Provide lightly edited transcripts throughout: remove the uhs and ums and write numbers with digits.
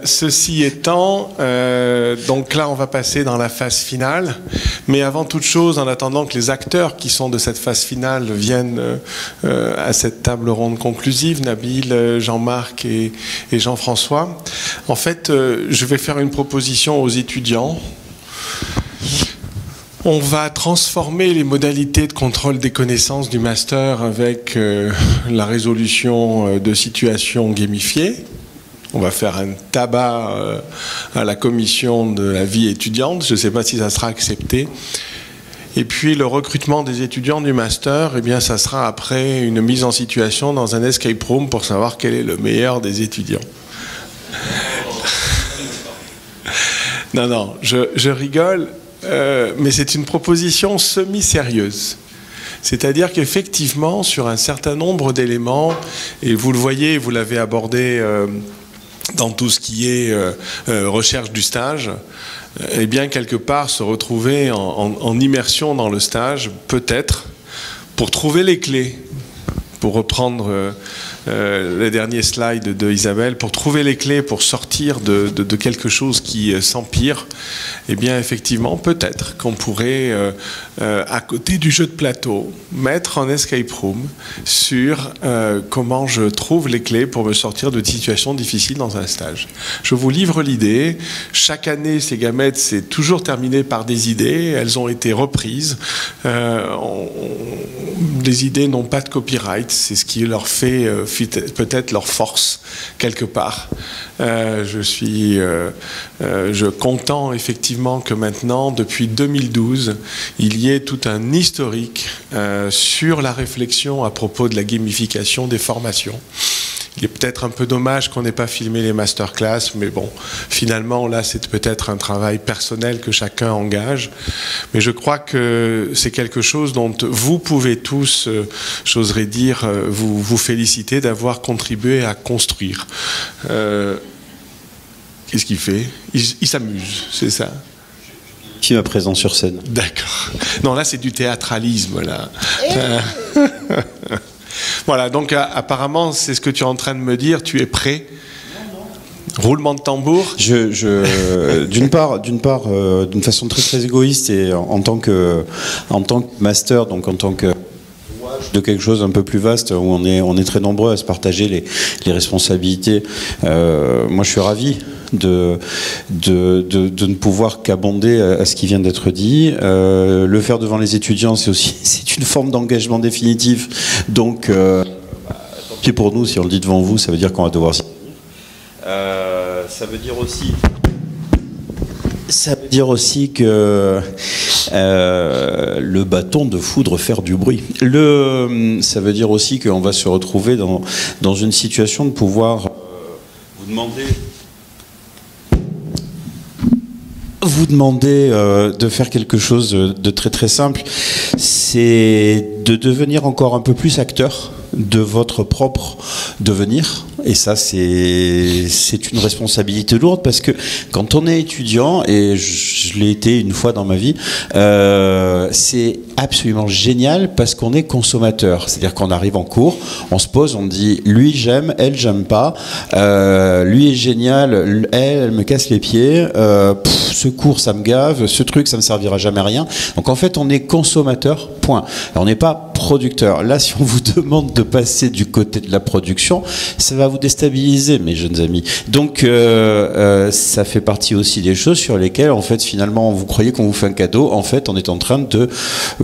Ceci étant, donc là, on va passer dans la phase finale. Mais avant toute chose, en attendant que les acteurs qui sont de cette phase finale viennent à cette table ronde conclusive, Nabil, Jean-Marc et Jean-François, en fait, je vais faire une proposition aux étudiants. On va transformer les modalités de contrôle des connaissances du master avec la résolution de situations gamifiées. On va faire un tabac à la commission de la vie étudiante. Je ne sais pas si ça sera accepté. Et puis le recrutement des étudiants du master, eh bien, ça sera après une mise en situation dans un escape room pour savoir quel est le meilleur des étudiants. Non, je rigole. Mais c'est une proposition semi-sérieuse. C'est-à-dire qu'effectivement, sur un certain nombre d'éléments, et vous le voyez, vous l'avez abordé dans tout ce qui est recherche du stage, eh bien, quelque part, se retrouver en immersion dans le stage, peut-être, pour trouver les clés, pour reprendre les derniers slides de Isabelle, pour trouver les clés pour sortir de quelque chose qui s'empire, eh bien effectivement peut-être qu'on pourrait à côté du jeu de plateau mettre en escape room sur comment je trouve les clés pour me sortir de situations difficiles dans un stage. Je vous livre l'idée. Chaque année, ces gamètes, c'est toujours terminé par des idées. Elles ont été reprises. Les idées n'ont pas de copyright. C'est ce qui leur fait peut-être leur force quelque part. Je suis content effectivement que maintenant, depuis 2012, il y ait tout un historique sur la réflexion à propos de la gamification des formations. Il est peut-être un peu dommage qu'on n'ait pas filmé les masterclass, mais bon, finalement, là, c'est peut-être un travail personnel que chacun engage. Mais je crois que c'est quelque chose dont vous pouvez tous, j'oserais dire, vous féliciter d'avoir contribué à construire. Qu'est-ce qu'il fait? Il s'amuse, c'est ça? Film à présent sur scène. D'accord. Non, là, c'est du théâtralisme, là. Voilà, donc apparemment, c'est ce que tu es en train de me dire. Tu es prêt? Roulement de tambour. D'une part, d'une façon très égoïste et en tant que master, donc en tant que de quelque chose un peu plus vaste où on est très nombreux à se partager les responsabilités. Moi, je suis ravi de ne pouvoir qu'abonder à ce qui vient d'être dit. Le faire devant les étudiants, c'est une forme d'engagement définitif. Donc, tant pis pour nous, si on le dit devant vous, ça veut dire qu'on va devoir s'y tenir. Ça veut dire aussi que le bâton de foudre faire du bruit. Ça veut dire aussi qu'on va se retrouver dans une situation de pouvoir vous demander de faire quelque chose de très simple, c'est de devenir encore un peu plus acteur de votre propre devenir. Et ça, c'est une responsabilité lourde parce que quand on est étudiant, et je l'ai été une fois dans ma vie, c'est absolument génial parce qu'on est consommateur. C'est-à-dire qu'on arrive en cours, on se pose, on dit lui j'aime, elle j'aime pas, lui est génial, elle me casse les pieds, ce cours ça me gave, ce truc ça me servira jamais à rien. Donc en fait on est consommateur, point. Alors, on n'est pas producteur. Là, si on vous demande de passer du côté de la production, ça va vous déstabiliser, mes jeunes amis. Donc ça fait partie aussi des choses sur lesquelles en fait finalement vous croyez qu'on vous fait un cadeau, en fait on est en train de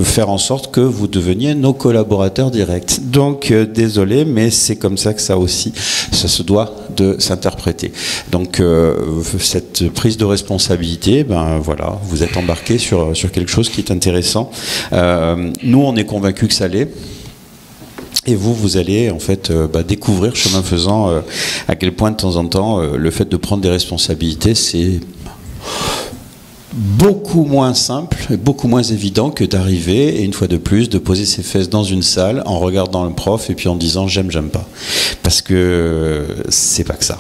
faire en sorte que vous deveniez nos collaborateurs directs. Donc désolé, mais c'est comme ça que ça se doit de s'interpréter. Donc cette prise de responsabilité, ben voilà, vous êtes embarqués sur quelque chose qui est intéressant. Nous on est convaincus que ça l'est. Et vous allez en fait découvrir, chemin faisant, à quel point de temps en temps le fait de prendre des responsabilités, c'est beaucoup moins simple et beaucoup moins évident que d'arriver et une fois de plus de poser ses fesses dans une salle en regardant le prof et puis en disant j'aime pas, parce que c'est pas que ça.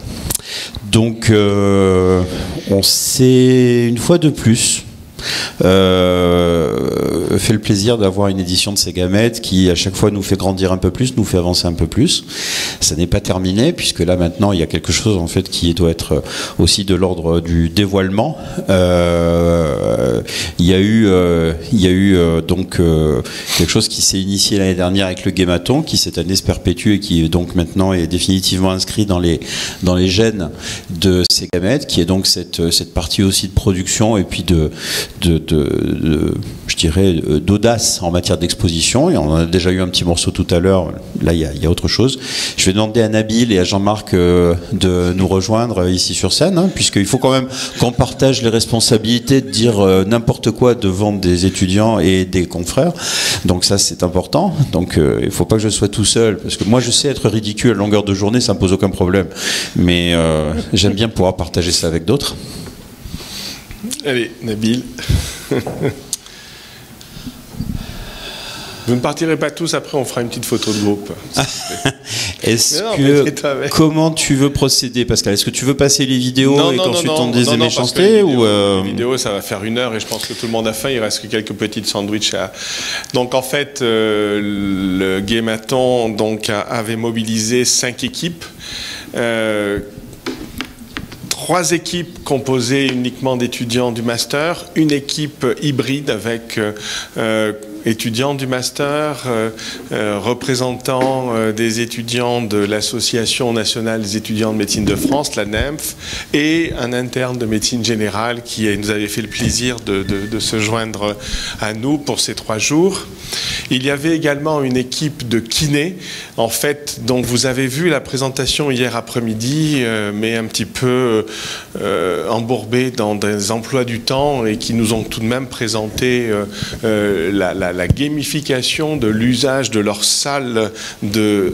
Donc on sait une fois de plus fait le plaisir d'avoir une édition de ces gamètes qui à chaque fois nous fait grandir un peu plus, nous fait avancer un peu plus. Ça n'est pas terminé puisque là maintenant il y a quelque chose en fait qui doit être aussi de l'ordre du dévoilement. Il y a eu donc quelque chose qui s'est initié l'année dernière avec le Gématon, qui cette année se perpétue et qui donc maintenant est définitivement inscrit dans les gènes de ces gamètes, qui est donc cette partie aussi de production et puis je dirais d'audace en matière d'exposition. Et on en a déjà eu un petit morceau tout à l'heure. Là, il y a autre chose. Je vais demander à Nabil et à Jean-Marc de nous rejoindre ici sur scène, hein, puisqu'il faut quand même qu'on partage les responsabilités de dire n'importe quoi devant des étudiants et des confrères. Donc ça, c'est important. Donc il ne faut pas que je sois tout seul, parce que moi, je sais être ridicule à longueur de journée, ça ne me pose aucun problème. Mais j'aime bien pouvoir partager ça avec d'autres. Allez, Nabil. Vous ne partirez pas tous, après on fera une petite photo de groupe. Comment tu veux procéder, Pascal? Est-ce que tu veux passer les vidéos et qu'ensuite on dise des méchancetés ou les vidéos, ça va faire 1 heure et je pense que tout le monde a faim, il reste que quelques petites sandwichs à... Donc en fait, le Gématon donc, avait mobilisé 5 équipes. 3 équipes composées uniquement d'étudiants du master, une équipe hybride avec étudiants du master, représentants des étudiants de l'Association nationale des étudiants de médecine de France, la NEMF, et un interne de médecine générale qui nous avait fait le plaisir de se joindre à nous pour ces 3 jours. Il y avait également une équipe de kinés, en fait, dont vous avez vu la présentation hier après-midi, mais un petit peu embourbée dans des emplois du temps et qui nous ont tout de même présenté la gamification de l'usage de leur salle de...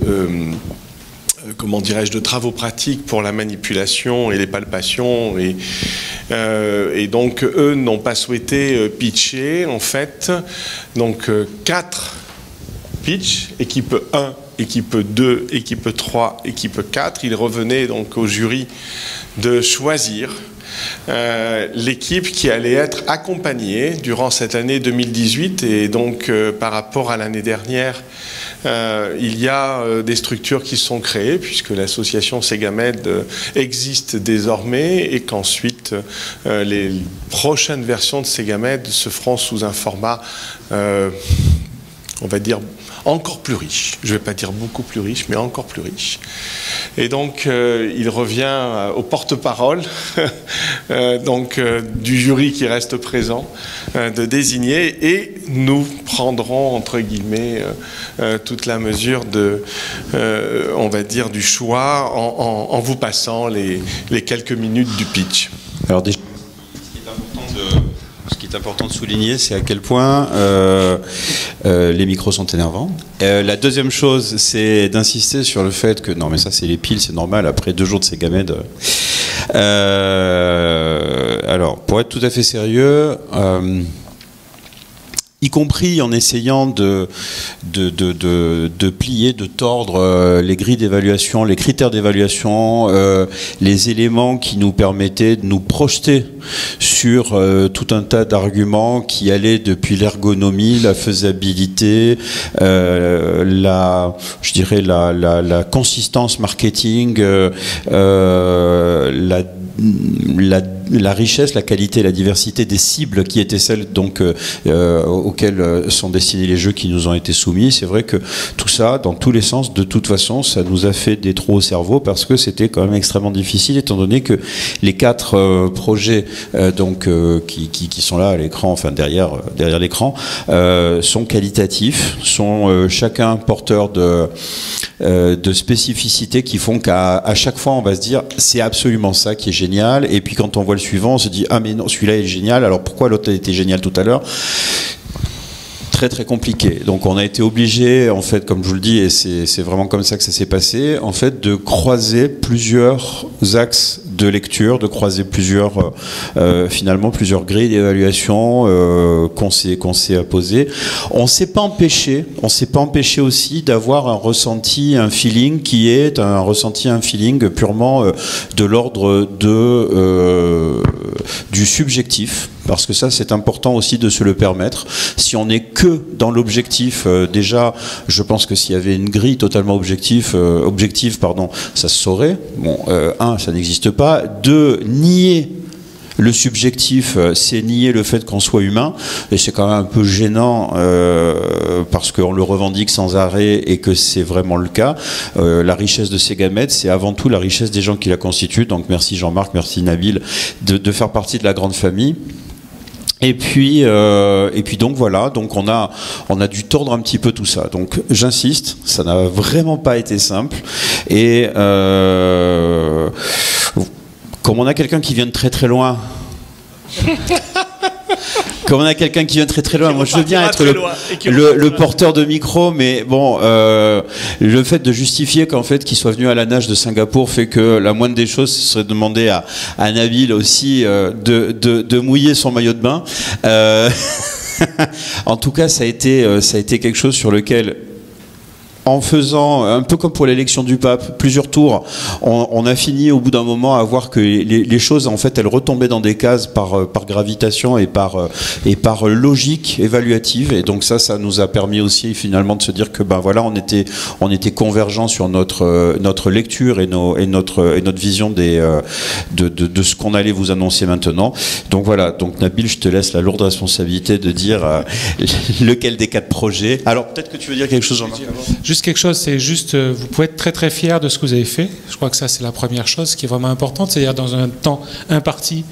comment dirais-je, de travaux pratiques pour la manipulation et les palpations. Et donc, eux n'ont pas souhaité pitcher, en fait. Donc, 4 pitch, équipe 1, équipe 2, équipe 3, équipe 4. Il revenait donc au jury de choisir l'équipe qui allait être accompagnée durant cette année 2018. Et donc, par rapport à l'année dernière, il y a des structures qui sont créées puisque l'association Segamed existe désormais et qu'ensuite les prochaines versions de Segamed se feront sous un format, on va dire, encore plus riche. Je ne vais pas dire beaucoup plus riche, mais encore plus riche. Et donc, il revient au porte-parole du jury qui reste présent de désigner, et nous prendrons, entre guillemets, toute la mesure de, on va dire, du choix en vous passant les quelques minutes du pitch. Alors déjà, ce qui est important de souligner, c'est à quel point les micros sont énervants. La deuxième chose, c'est d'insister sur le fait que, non mais ça c'est les piles, c'est normal, après 2 jours de ces gamèdes. Alors, pour être tout à fait sérieux, y compris en essayant de plier, de tordre les grilles d'évaluation, les critères d'évaluation, les éléments qui nous permettaient de nous projeter sur tout un tas d'arguments qui allaient depuis l'ergonomie, la faisabilité, la consistance marketing, la richesse, la qualité, la diversité des cibles qui étaient celles donc auxquelles sont destinés les jeux qui nous ont été soumis. C'est vrai que tout ça, dans tous les sens, de toute façon, ça nous a fait des trous au cerveau parce que c'était quand même extrêmement difficile, étant donné que les 4 projets qui sont là à l'écran, enfin derrière l'écran, sont qualitatifs, sont chacun porteur de spécificités qui font qu'à chaque fois on va se dire c'est absolument ça qui est génial, et puis quand on voit le suivant on se dit ah mais non, celui-là est génial, alors pourquoi l'autre était génial tout à l'heure? Très très compliqué. Donc on a été obligé, en fait, comme je vous le dis, et c'est vraiment comme ça que ça s'est passé, en fait, de croiser plusieurs axes de lecture, de croiser finalement plusieurs grilles d'évaluation qu'on s'est apposées. On s'est pas empêché aussi d'avoir un ressenti, un feeling qui est un feeling purement de l'ordre du subjectif. parce que ça c'est important aussi de se le permettre. Si on n'est que dans l'objectif, déjà je pense que s'il y avait une grille totalement objective, ça se saurait. Bon, ça n'existe pas. 2, nier le subjectif, c'est nier le fait qu'on soit humain, et c'est quand même un peu gênant parce qu'on le revendique sans arrêt et que c'est vraiment le cas. La richesse de ces gamètes, c'est avant tout la richesse des gens qui la constituent. Donc merci Jean-Marc, merci Nabil de faire partie de la grande famille. Et puis donc voilà, donc on a dû tordre un petit peu tout ça. Donc j'insiste, ça n'a vraiment pas été simple. Et comme on a quelqu'un qui vient de très très loin, moi je veux bien être le porteur de micro, mais bon, le fait de justifier qu'en fait qu'il soit venu à la nage de Singapour fait que la moindre des choses ce serait de demander à Nabil aussi de mouiller son maillot de bain. En tout cas, ça a été quelque chose sur lequel, en faisant, un peu comme pour l'élection du pape, plusieurs tours, on a fini au bout d'un moment à voir que les choses, en fait, elles retombaient dans des cases par gravitation et par logique évaluative. Et donc ça nous a permis aussi finalement de se dire que ben voilà, on était convergents sur notre lecture et notre vision de ce qu'on allait vous annoncer maintenant. Donc voilà, donc Nabil, je te laisse la lourde responsabilité de dire lequel des 4 projets. Alors peut-être que tu veux dire quelque chose, Jean-Marc. Juste quelque chose, c'est juste, vous pouvez être très très fier de ce que vous avez fait. Je crois que ça c'est la première chose qui est vraiment importante, c'est-à-dire dans un temps imparti,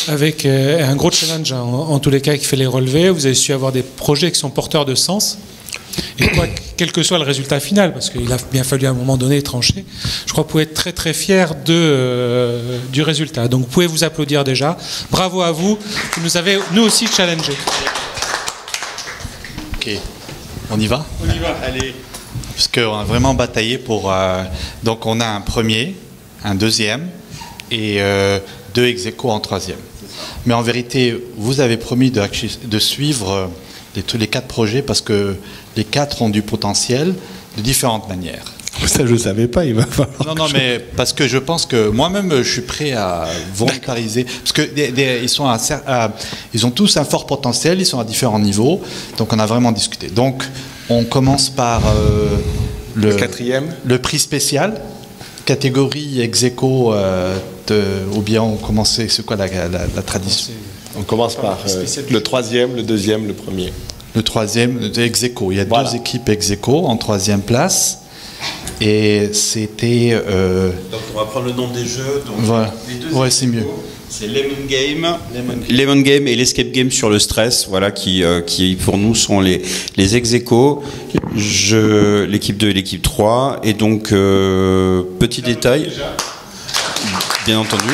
avec un gros challenge en tous les cas qui fait les relevés, vous avez su avoir des projets qui sont porteurs de sens. Et quel que soit le résultat final, parce qu'il a bien fallu à un moment donné trancher, je crois que vous pouvez être très très fier du résultat. Donc vous pouvez vous applaudir déjà. Bravo à vous, vous nous avez nous aussi challengé. Ok, on y va ? On y va, allez. Parce qu'on a vraiment bataillé pour... donc on a un premier, un deuxième et 2 ex-aequo en troisième. Mais en vérité, vous avez promis de suivre tous les 4 projets parce que les 4 ont du potentiel de différentes manières. Ça, je ne savais pas, il va falloir... Non, mais parce que je pense que moi-même, je suis prêt à volontariser. Parce que ils ont tous un fort potentiel, ils sont à différents niveaux. Donc, on a vraiment discuté. Donc, on commence par le quatrième. Le prix spécial, catégorie ex-aequo, ou bien on commence, c'est quoi la tradition? On commence par le troisième, le deuxième, le premier. Le troisième, ex-aequo. Il y a 2 équipes ex-aequo en 3e place. Et c'était... Donc on va prendre le nom des jeux. Donc voilà. Ouais, c'est mieux. C'est Lemon Game et l'Escape Game sur le stress, voilà, qui pour nous sont les ex-aequo, l'équipe 2 et l'équipe 3. Et donc, petit détail, bien entendu.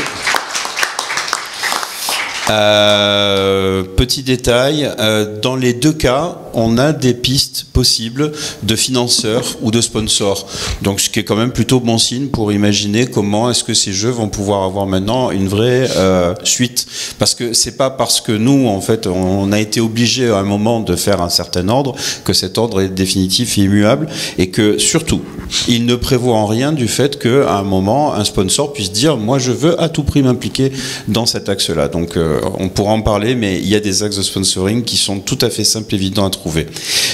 Petit détail, dans les 2 cas, on a des pistes possibles de financeurs ou de sponsors. Donc, ce qui est quand même plutôt bon signe pour imaginer comment est-ce que ces jeux vont pouvoir avoir maintenant une vraie suite. Parce que c'est pas parce que nous, en fait, on a été obligé à un moment de faire un certain ordre que cet ordre est définitif et immuable, et que surtout, il ne prévoit en rien du fait qu'à un moment, un sponsor puisse dire « moi, je veux à tout prix m'impliquer dans cet axe-là ». Donc, on pourra en parler, mais il y a des axes de sponsoring qui sont tout à fait simples et évidents à trouver.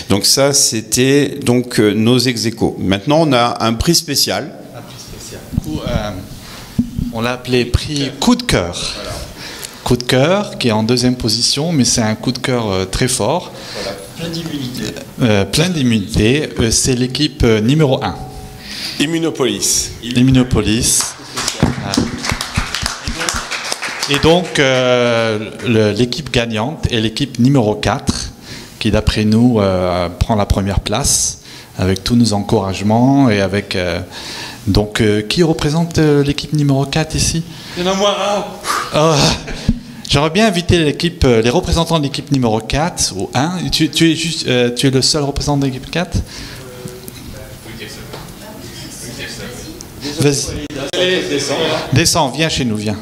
Donc ça, c'était donc nos ex-aequo. Maintenant, on a un prix spécial. Un prix spécial. On l'a appelé prix coup de cœur. Voilà. Coup de cœur, qui est en 2e position, mais c'est un coup de cœur très fort. Voilà. Plein d'immunité. C'est l'équipe numéro 1. Immunopolis. Et donc, l'équipe gagnante est l'équipe numéro 4, qui d'après nous prend la première place, avec tous nos encouragements. Et avec, donc, qui représente l'équipe numéro 4 ici? Il y en a moins un. J'aimerais bien inviter les représentants de l'équipe numéro 4 ou 1. Tu es le seul représentant de l'équipe 4? Vas-y. Descends, viens chez nous, viens.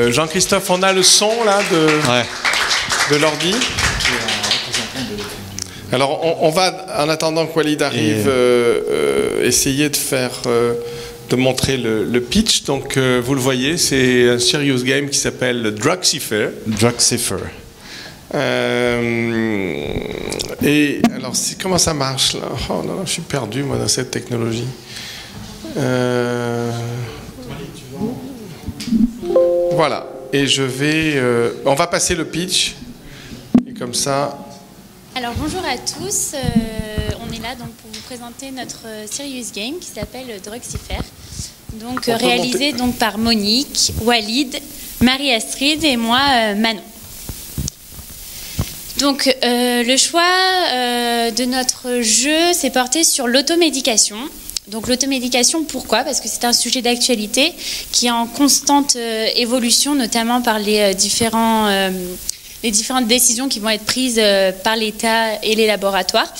Jean-Christophe, on a le son là de l'ordi. Alors on va, en attendant que Walid arrive, essayer de faire de montrer le pitch. Donc, vous le voyez, c'est un serious game qui s'appelle Druxifer. Druxifer. Et alors, comment ça marche là? Oh non, je suis perdu moi dans cette technologie. Voilà. Et je vais. On va passer le pitch. Et comme ça. Alors bonjour à tous. On est là donc pour vous présenter notre serious game qui s'appelle Druxifer. Donc réalisé donc par Monique, Walid, Marie-Astrid et moi Manon. Donc le choix de notre jeu s'est porté sur l'automédication. Donc l'automédication, pourquoi? Parce que c'est un sujet d'actualité qui est en constante évolution, notamment par les différentes décisions qui vont être prises par l'État et les laboratoires,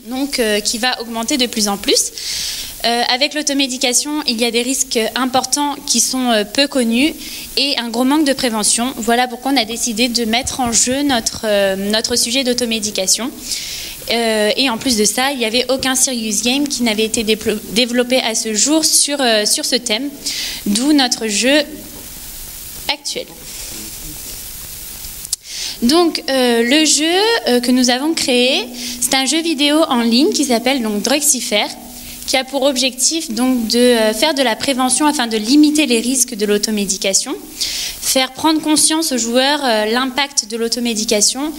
donc qui va augmenter de plus en plus. Avec l'automédication, il y a des risques importants qui sont peu connus et un gros manque de prévention. Voilà pourquoi on a décidé de mettre en jeu notre sujet d'automédication. Et en plus de ça, il n'y avait aucun serious game qui n'avait été développé à ce jour sur ce thème, d'où notre jeu actuel. Donc le jeu que nous avons créé, c'est un jeu vidéo en ligne qui s'appelle donc Druxifer, qui a pour objectif donc de faire de la prévention afin de limiter les risques de l'automédication, faire prendre conscience aux joueurs l'impact de l'automédication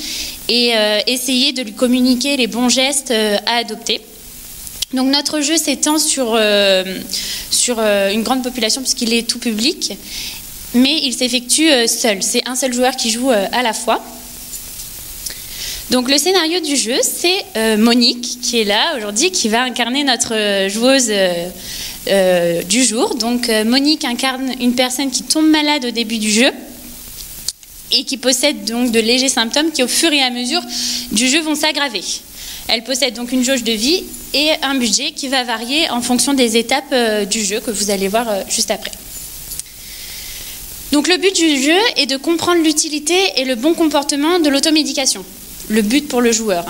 et essayer de lui communiquer les bons gestes à adopter. Donc notre jeu s'étend sur une grande population puisqu'il est tout public, mais il s'effectue seul. C'est un seul joueur qui joue à la fois. Donc le scénario du jeu, c'est Monique qui est là aujourd'hui, qui va incarner notre joueuse du jour. Donc Monique incarne une personne qui tombe malade au début du jeu et qui possède donc de légers symptômes qui au fur et à mesure du jeu vont s'aggraver. Elle possède donc une jauge de vie et un budget qui va varier en fonction des étapes du jeu que vous allez voir juste après. Donc le but du jeu est de comprendre l'utilité et le bon comportement de l'automédication. Le but pour le joueur.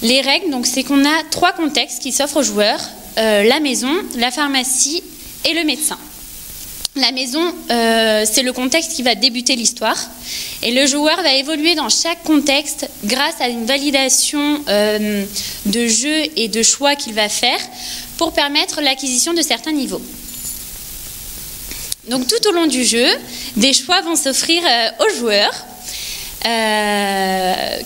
Les règles, donc, c'est qu'on a 3 contextes qui s'offrent aux joueurs, la maison, la pharmacie et le médecin. La maison, c'est le contexte qui va débuter l'histoire et le joueur va évoluer dans chaque contexte grâce à une validation de jeu et de choix qu'il va faire pour permettre l'acquisition de certains niveaux. Donc tout au long du jeu, des choix vont s'offrir aux joueurs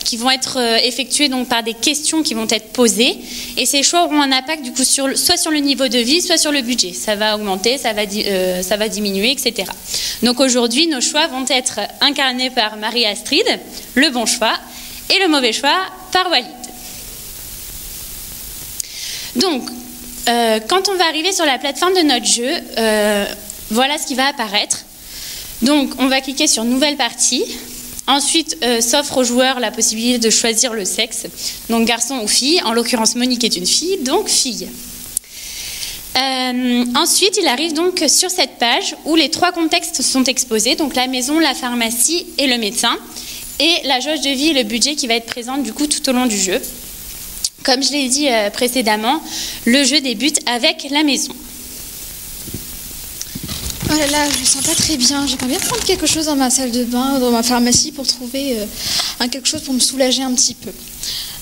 qui vont être effectués donc par des questions qui vont être posées et ces choix auront un impact du coup soit sur le niveau de vie, soit sur le budget. Ça va augmenter, ça va diminuer, etc. Donc aujourd'hui, nos choix vont être incarnés par Marie-Astrid, le bon choix, et le mauvais choix par Walid. Donc, quand on va arriver sur la plateforme de notre jeu, voilà ce qui va apparaître. Donc, on va cliquer sur Nouvelle partie. Ensuite, s'offre aux joueurs la possibilité de choisir le sexe, donc garçon ou fille. En l'occurrence, Monique est une fille, donc fille. Ensuite, il arrive donc sur cette page où les 3 contextes sont exposés, donc la maison, la pharmacie et le médecin, et la jauge de vie et le budget qui va être présente du coup tout au long du jeu. Comme je l'ai dit précédemment, le jeu débute avec la maison. Oh là là, je me sens pas très bien. J'aimerais bien prendre quelque chose dans ma salle de bain, dans ma pharmacie, pour trouver quelque chose pour me soulager un petit peu.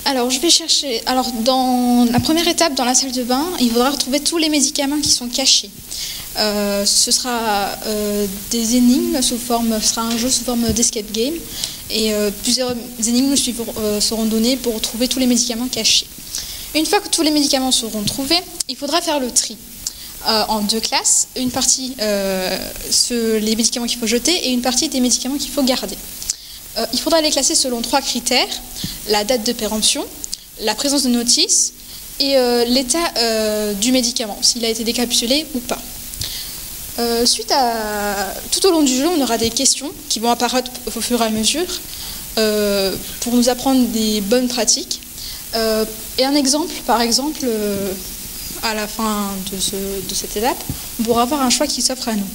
Alors, je vais chercher. Alors, dans la première étape, dans la salle de bain, il faudra retrouver tous les médicaments qui sont cachés. Ce sera des énigmes ce sera un jeu sous forme d'escape game, et plusieurs énigmes seront données pour trouver tous les médicaments cachés. Une fois que tous les médicaments seront trouvés, il faudra faire le tri. En 2 classes, une partie les médicaments qu'il faut jeter et une partie des médicaments qu'il faut garder. Il faudra les classer selon 3 critères: la date de péremption, la présence de notice et l'état du médicament, s'il a été décapsulé ou pas. Tout au long du jeu, on aura des questions qui vont apparaître au fur et à mesure pour nous apprendre des bonnes pratiques. Et un exemple, par exemple, à la fin de cette étape, on pourra avoir un choix qui s'offre à nous.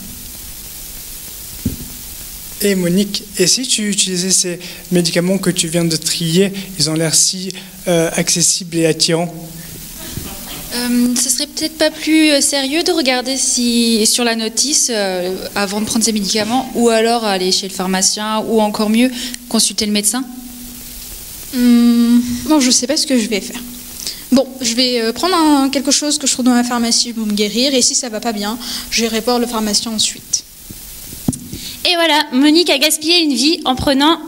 Et Monique, et si tu utilisais ces médicaments que tu viens de trier, ils ont l'air si accessibles et attirants? Ce serait peut-être pas plus sérieux de regarder si sur la notice avant de prendre ses médicaments, ou alors aller chez le pharmacien, ou encore mieux consulter le médecin? Bon, je sais pas ce que je vais faire. Bon, je vais prendre quelque chose que je trouve dans la pharmacie pour me guérir, et si ça va pas bien, j'irai voir le pharmacien ensuite. Et voilà, Monique a gaspillé une vie en prenant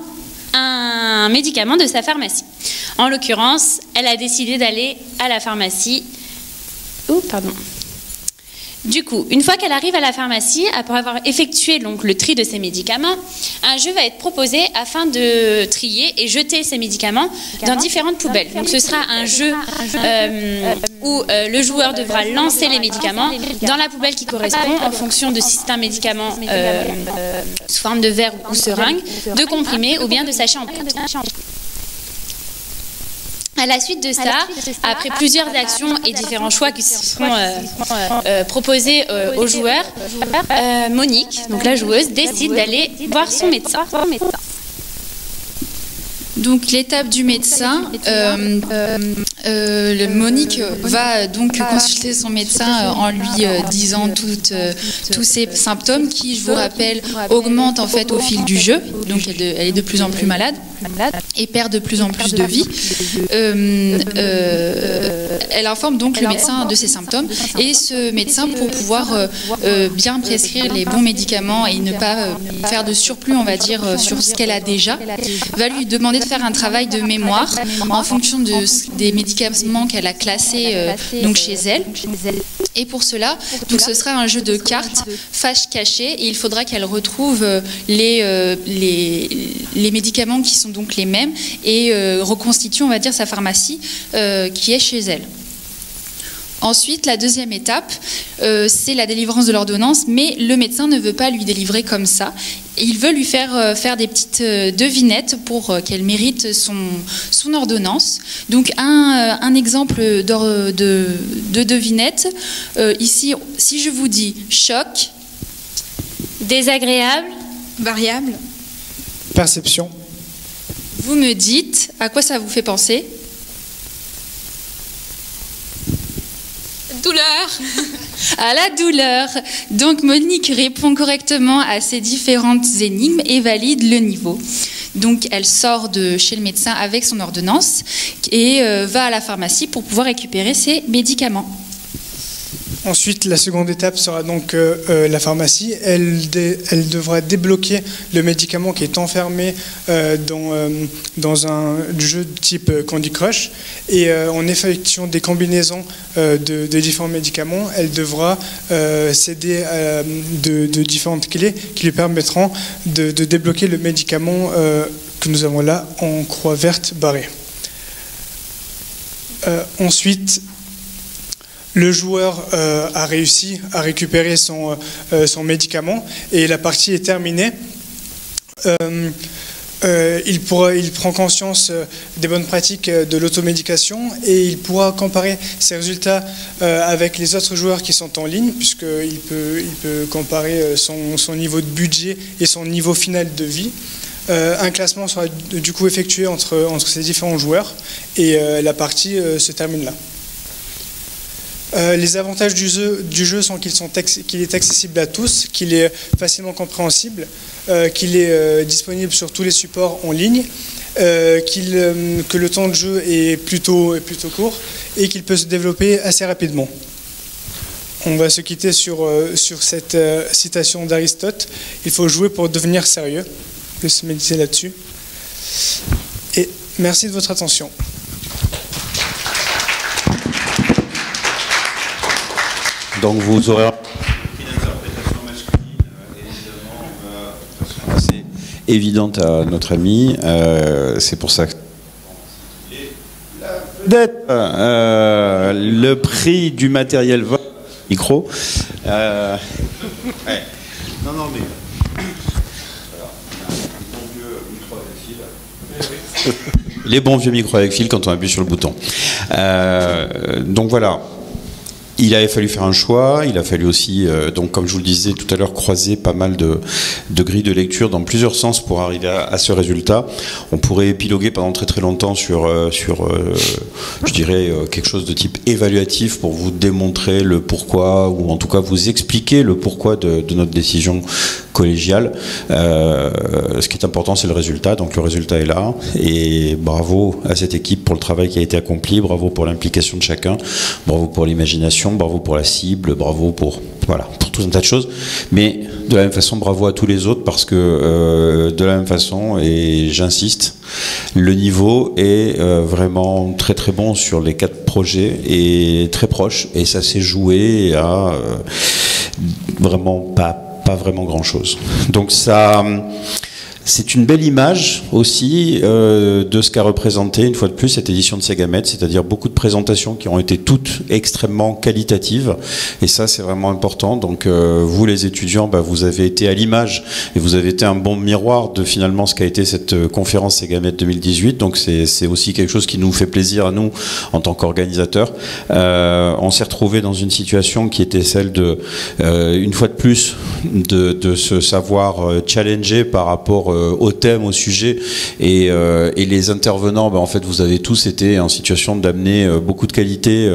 un médicament de sa pharmacie. En l'occurrence, elle a décidé d'aller à la pharmacie. Oh, pardon. Du coup, une fois qu'elle arrive à la pharmacie, après avoir effectué donc le tri de ses médicaments, un jeu va être proposé afin de trier et jeter ces médicaments dans différentes poubelles. Donc ce sera un jeu où le joueur devra lancer les médicaments dans la poubelle qui correspond en fonction de si c'est un médicament sous forme de verre ou seringue, de comprimé ou bien de sachet en poudre. À la suite de ça, après plusieurs actions et différents choix qui seront proposés aux joueurs, Monique, donc la joueuse, décide d'aller voir son médecin. Donc l'étape du médecin, Monique va donc consulter son médecin en lui disant tous ces symptômes qui, je vous rappelle, augmentent en fait au fil du jeu. Donc elle est de plus en plus malade et perd de plus en plus de vie. Elle informe donc le médecin de ses symptômes, et ce médecin, pour pouvoir bien prescrire les bons médicaments et ne pas faire de surplus, on va dire, sur ce qu'elle a déjà, va lui demander de faire un travail de mémoire en fonction des médicaments qu'elle a classés donc chez elle. Et pour cela, donc ce sera un jeu de cartes fâche cachée, et il faudra qu'elle retrouve les médicaments qui sont donc les mêmes et reconstitue, on va dire, sa pharmacie qui est chez elle. Ensuite, la deuxième étape, c'est la délivrance de l'ordonnance, mais le médecin ne veut pas lui délivrer comme ça. Il veut lui faire des petites devinettes pour qu'elle mérite son ordonnance. Donc, un exemple de devinette. Ici, si je vous dis choc, désagréable, variable, Perception. vous me dites à quoi ça vous fait penser? douleur. À la douleur. Donc Monique répond correctement à ces différentes énigmes et valide le niveau. Donc elle sort de chez le médecin avec son ordonnance et va à la pharmacie pour pouvoir récupérer ses médicaments. Ensuite, la seconde étape sera donc la pharmacie. Elle devra débloquer le médicament qui est enfermé dans un jeu de type Candy Crush. Et en effectuant des combinaisons de différents médicaments, elle devra s'aider de différentes clés qui lui permettront de débloquer le médicament que nous avons là en croix verte barrée. Ensuite, le joueur a réussi à récupérer son médicament et la partie est terminée. Il prend conscience des bonnes pratiques de l'automédication et il pourra comparer ses résultats avec les autres joueurs qui sont en ligne, puisqu'il peut comparer son niveau de budget et son niveau final de vie. Un classement sera du coup effectué entre ces différents joueurs et la partie se termine là. Les avantages du jeu sont qu'il est accessible à tous, qu'il est facilement compréhensible, qu'il est disponible sur tous les supports en ligne, que le temps de jeu est plutôt court et qu'il peut se développer assez rapidement. On va se quitter sur cette citation d'Aristote. Il faut jouer pour devenir sérieux. Je vais se méditer là-dessus. Et merci de votre attention. Donc vous aurez une interprétation masculine, évidemment, assez évidente à notre ami. C'est pour ça que le prix du matériel micro. Ouais. Non, mais les bons vieux micros avec fil quand on appuie sur le bouton. Donc voilà. Il avait fallu faire un choix, il a fallu aussi, donc comme je vous le disais tout à l'heure, croiser pas mal de grilles de lecture dans plusieurs sens pour arriver à ce résultat. On pourrait épiloguer pendant très très longtemps sur je dirais, quelque chose de type évaluatif pour vous démontrer le pourquoi, ou en tout cas vous expliquer le pourquoi de notre décision collégiale. Ce qui est important, c'est le résultat, donc le résultat est là, et bravo à cette équipe pour le travail qui a été accompli, bravo pour l'implication de chacun, bravo pour l'imagination, bravo pour la cible, bravo pour tout un tas de choses, mais de la même façon, bravo à tous les autres, parce que de la même façon, et j'insiste, le niveau est vraiment très très bon sur les 4 projets, et très proche, et ça s'est joué à vraiment pas vraiment grand chose. Donc ça, c'est une belle image aussi de ce qu'a représenté une fois de plus cette édition de Segamed, c'est-à-dire beaucoup de présentations qui ont été toutes extrêmement qualitatives, et ça c'est vraiment important. Donc vous les étudiants, vous avez été à l'image et vous avez été un bon miroir de finalement ce qu'a été cette conférence Segamed 2018, donc c'est aussi quelque chose qui nous fait plaisir à nous en tant qu'organisateurs. On s'est retrouvé dans une situation qui était celle de, une fois de plus, de se savoir challenger par rapport au thème, au sujet, et les intervenants, en fait vous avez tous été en situation d'amener beaucoup de qualité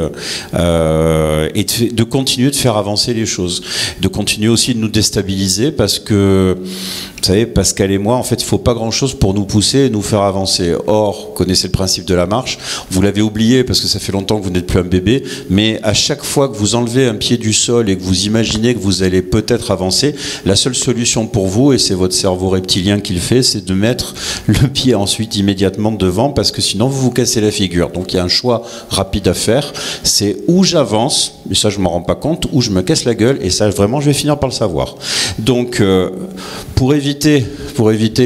et de continuer de faire avancer les choses, de continuer aussi de nous déstabiliser, parce que vous savez, Pascal et moi, en fait, il ne faut pas grand-chose pour nous pousser et nous faire avancer. Or, vous connaissez le principe de la marche. Vous l'avez oublié parce que ça fait longtemps que vous n'êtes plus un bébé. Mais à chaque fois que vous enlevez un pied du sol et que vous imaginez que vous allez peut-être avancer, la seule solution pour vous, et c'est votre cerveau reptilien qui le fait, c'est de mettre le pied ensuite immédiatement devant, parce que sinon vous vous cassez la figure. Donc il y a un choix rapide à faire. C'est où j'avance, mais ça je ne m'en rends pas compte, où je me casse la gueule, et ça vraiment je vais finir par le savoir. Donc pour éviter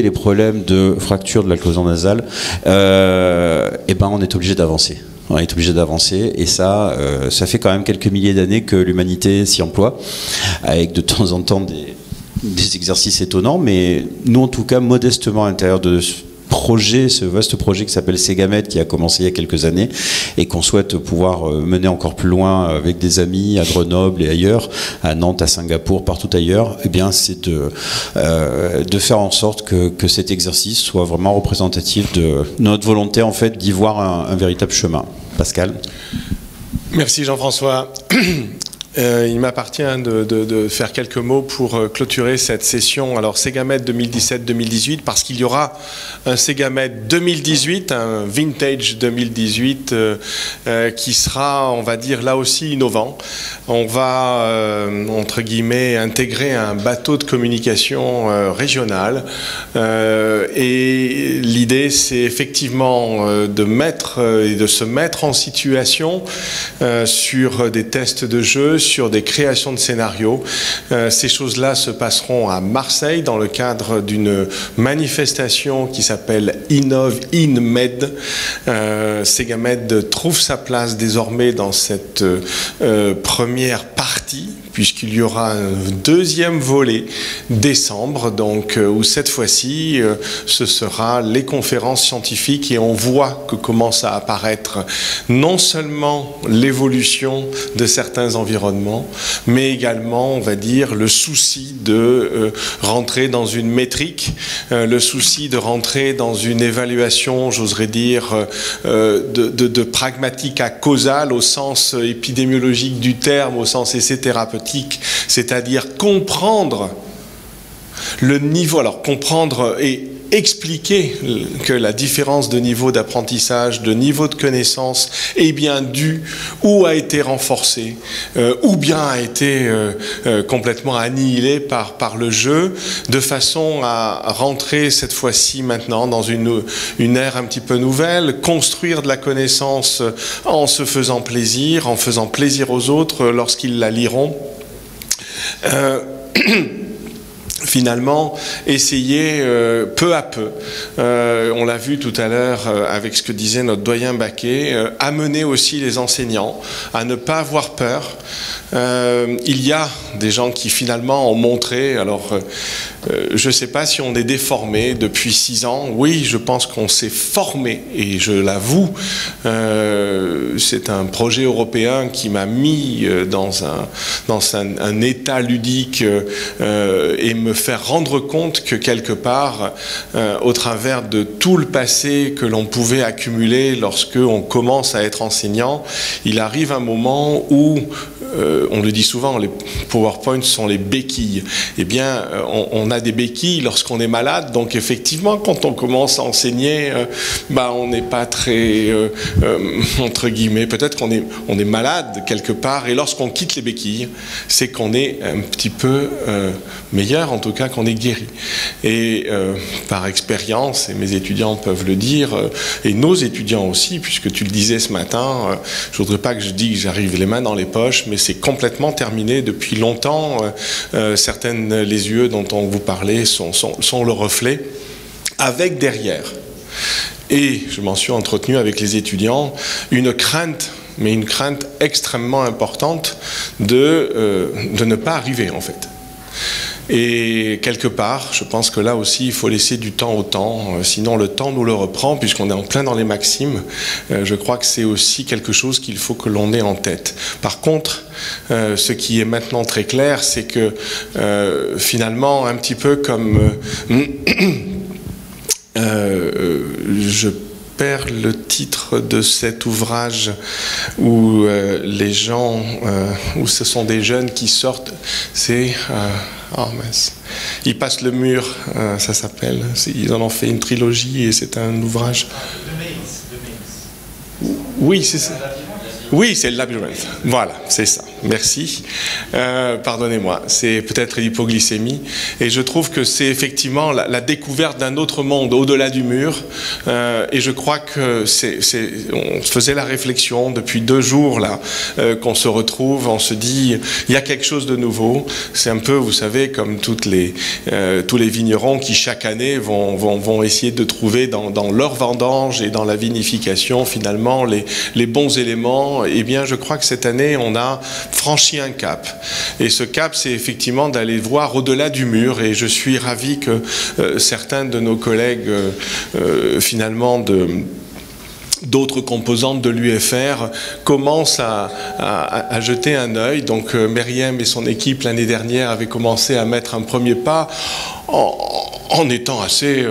les problèmes de fracture de la cloison nasale, on est obligé d'avancer. On est obligé d'avancer, et ça fait quand même quelques milliers d'années que l'humanité s'y emploie, avec de temps en temps des exercices étonnants, mais nous en tout cas modestement à l'intérieur de ce vaste projet qui s'appelle Segamed, qui a commencé il y a quelques années et qu'on souhaite pouvoir mener encore plus loin avec des amis à Grenoble et ailleurs, à Nantes, à Singapour, partout ailleurs, c'est de faire en sorte que cet exercice soit vraiment représentatif de notre volonté en fait d'y voir un véritable chemin. Pascal. Merci Jean-François. Il m'appartient de faire quelques mots pour clôturer cette session. Alors Segamed 2017-2018, parce qu'il y aura un Segamed 2018, un Vintage 2018, qui sera, on va dire, là aussi innovant. On va, entre guillemets, intégrer un bateau de communication régional. Et l'idée, c'est effectivement de se mettre en situation sur des tests de jeu, sur des créations de scénarios. Ces choses-là se passeront à Marseille dans le cadre d'une manifestation qui s'appelle Innov in Med. Segamed trouve sa place désormais dans cette première partie, puisqu'il y aura un deuxième volet décembre, donc où cette fois-ci ce sera les conférences scientifiques, et on voit que commence à apparaître non seulement l'évolution de certains environnements, mais également, on va dire, le souci de rentrer dans une métrique, le souci de rentrer dans une évaluation, j'oserais dire, de pragmatique à causal au sens épidémiologique du terme, au sens essai thérapeutique, c'est-à-dire comprendre le niveau, alors comprendre et expliquer que la différence de niveau d'apprentissage, de niveau de connaissance est bien due ou a été renforcée ou bien a été complètement annihilée par le jeu, de façon à rentrer cette fois-ci maintenant dans une ère un petit peu nouvelle, construire de la connaissance en se faisant plaisir, en faisant plaisir aux autres lorsqu'ils la liront. finalement, essayer peu à peu, on l'a vu tout à l'heure avec ce que disait notre doyen Baquet, amener aussi les enseignants à ne pas avoir peur. Il y a des gens qui finalement ont montré, alors je ne sais pas si on est déformé depuis 6 ans, oui je pense qu'on s'est formé et je l'avoue, c'est un projet européen qui m'a mis dans un état ludique et me faire rendre compte que quelque part, au travers de tout le passé que l'on pouvait accumuler lorsque on commence à être enseignant, il arrive un moment où on le dit souvent, les PowerPoint sont les béquilles. Eh bien, on a des béquilles lorsqu'on est malade, donc effectivement, quand on commence à enseigner, on n'est pas très, entre guillemets, peut-être qu'on est malade quelque part, et lorsqu'on quitte les béquilles, c'est qu'on est un petit peu meilleur, en tout cas qu'on est guéri. Et par expérience, et mes étudiants peuvent le dire, et nos étudiants aussi, puisque tu le disais ce matin, je ne voudrais pas que je dise que j'arrive les mains dans les poches, mais c'est complètement terminé depuis longtemps. Certaines, les UE dont on vous parlait sont le reflet, avec derrière, et je m'en suis entretenu avec les étudiants, une crainte, mais une crainte extrêmement importante de ne pas arriver en fait. Et quelque part, je pense que là aussi, il faut laisser du temps au temps, sinon le temps nous le reprend, puisqu'on est en plein dans les maximes. Je crois que c'est aussi quelque chose qu'il faut que l'on ait en tête. Par contre, ce qui est maintenant très clair, c'est que finalement, un petit peu comme... je perds le titre de cet ouvrage où les gens, où ce sont des jeunes qui sortent, c'est... oh mince. Ils passent le mur, ça s'appelle. Ils en ont fait une trilogie et c'est un ouvrage. Oui, c'est ça. Oui, c'est le labyrinthe. Voilà, c'est ça. Merci. Pardonnez-moi. C'est peut-être l'hypoglycémie. Et je trouve que c'est effectivement la découverte d'un autre monde au-delà du mur. Et je crois que on faisait la réflexion depuis 2 jours là, qu'on se retrouve, on se dit, il y a quelque chose de nouveau. C'est un peu, vous savez, comme tous les vignerons qui chaque année vont essayer de trouver dans leur vendange et dans la vinification finalement les bons éléments. Eh bien, je crois que cette année, on a franchi un cap. Et ce cap, c'est effectivement d'aller voir au-delà du mur. Et je suis ravi que certains de nos collègues, finalement, d'autres composantes de l'UFR commencent à jeter un œil. Donc, Myriam et son équipe, l'année dernière, avaient commencé à mettre un premier pas en étant assez...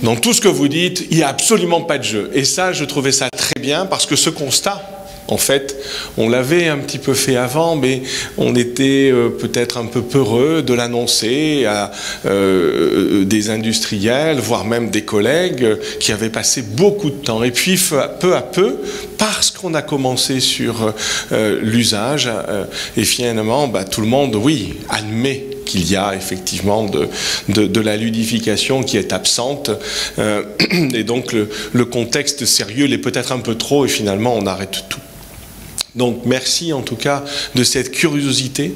Dans tout ce que vous dites, il n'y a absolument pas de jeu. Et ça, je trouvais ça très bien, parce que ce constat, en fait, on l'avait un petit peu fait avant, mais on était peut-être un peu peureux de l'annoncer à des industriels, voire même des collègues qui avaient passé beaucoup de temps. Et puis, peu à peu, parce qu'on a commencé sur l'usage, et finalement, tout le monde, oui, admet qu'il y a effectivement de la ludification qui est absente, et donc le contexte sérieux l'est peut-être un peu trop, et finalement on arrête tout. Donc merci en tout cas de cette curiosité.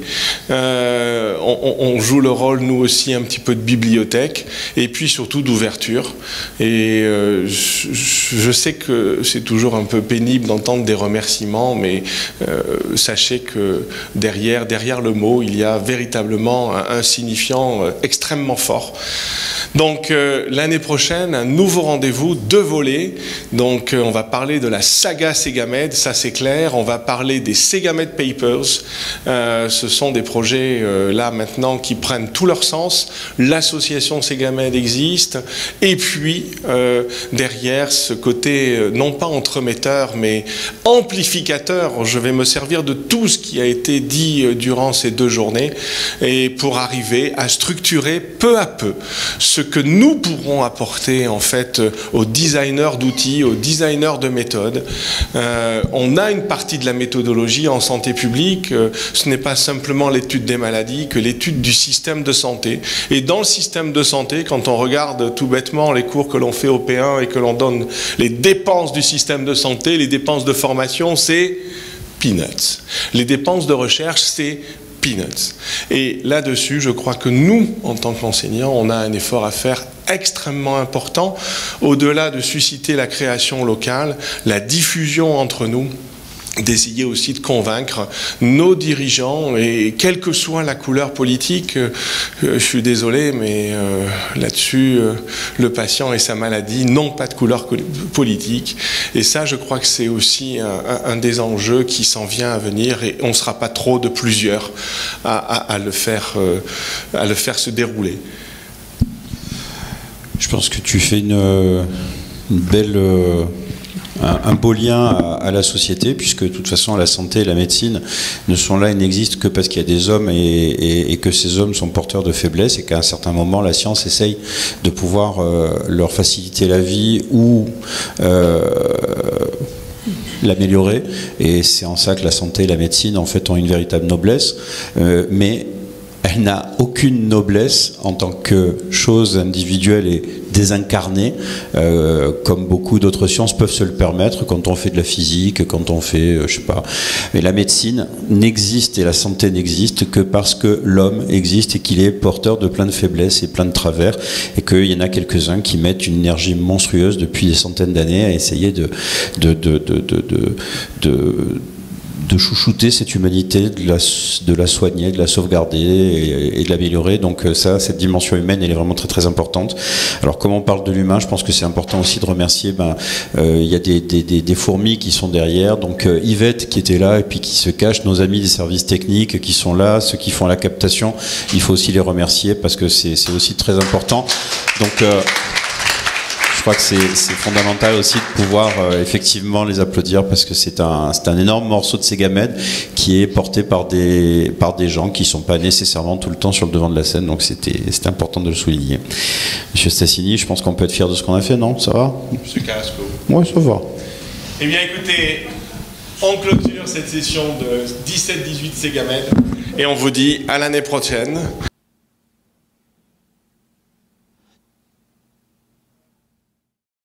On joue le rôle nous aussi un petit peu de bibliothèque et puis surtout d'ouverture. Et je sais que c'est toujours un peu pénible d'entendre des remerciements, mais sachez que derrière le mot, il y a véritablement un signifiant extrêmement fort. Donc l'année prochaine, un nouveau rendez-vous, 2 volets. Donc on va parler de la saga Segamed, ça c'est clair. On va parler des Segamed Papers. Ce sont des projets là maintenant qui prennent tout leur sens. L'association Segamed existe. Et puis derrière ce côté non pas entremetteur mais amplificateur, je vais me servir de tout ce qui a été dit durant ces 2 journées et pour arriver à structurer peu à peu ce que nous pourrons apporter en fait aux designers d'outils, aux designers de méthodes. On a une partie de la méthodologie en santé publique, ce n'est pas simplement l'étude des maladies que l'étude du système de santé. Et dans le système de santé, quand on regarde tout bêtement les cours que l'on fait au P1 et que l'on donne les dépenses du système de santé, les dépenses de formation, c'est peanuts. Les dépenses de recherche, c'est peanuts. Et là-dessus, je crois que nous, en tant qu'enseignants, on a un effort à faire extrêmement important, au-delà de susciter la création locale, la diffusion entre nous, d'essayer aussi de convaincre nos dirigeants, et quelle que soit la couleur politique, je suis désolé, mais là-dessus, le patient et sa maladie n'ont pas de couleur politique. Et ça, je crois que c'est aussi un des enjeux qui s'en vient à venir, et on ne sera pas trop de plusieurs à le faire se dérouler. Je pense que tu fais une belle... un beau lien à la société, puisque de toute façon la santé et la médecine ne sont là et n'existent que parce qu'il y a des hommes et que ces hommes sont porteurs de faiblesses, et qu'à un certain moment la science essaye de pouvoir leur faciliter la vie ou l'améliorer, et c'est en ça que la santé et la médecine en fait ont une véritable noblesse, mais elle n'a aucune noblesse en tant que chose individuelle et désincarnée, comme beaucoup d'autres sciences peuvent se le permettre quand on fait de la physique, quand on fait, je sais pas. Mais la médecine n'existe et la santé n'existe que parce que l'homme existe et qu'il est porteur de plein de faiblesses et plein de travers, et qu'il y en a quelques-uns qui mettent une énergie monstrueuse depuis des centaines d'années à essayer de chouchouter cette humanité, de la soigner, de la sauvegarder et de l'améliorer. Donc ça, cette dimension humaine, elle est vraiment très très importante. Alors comme on parle de l'humain, je pense que c'est important aussi de remercier, il y a des fourmis qui sont derrière, donc Yvette qui était là et puis qui se cache, nos amis des services techniques qui sont là, ceux qui font la captation, il faut aussi les remercier parce que c'est aussi très important. Donc je crois que c'est fondamental aussi de pouvoir effectivement les applaudir, parce que c'est un énorme morceau de Segamed qui est porté par des gens qui ne sont pas nécessairement tout le temps sur le devant de la scène, donc c'était important de le souligner. Monsieur Stassini, je pense qu'on peut être fier de ce qu'on a fait, non? Ça va? Monsieur Carrasco. Oui, ça va. Eh bien écoutez, on clôture cette session de 17-18 Segamed et on vous dit à l'année prochaine.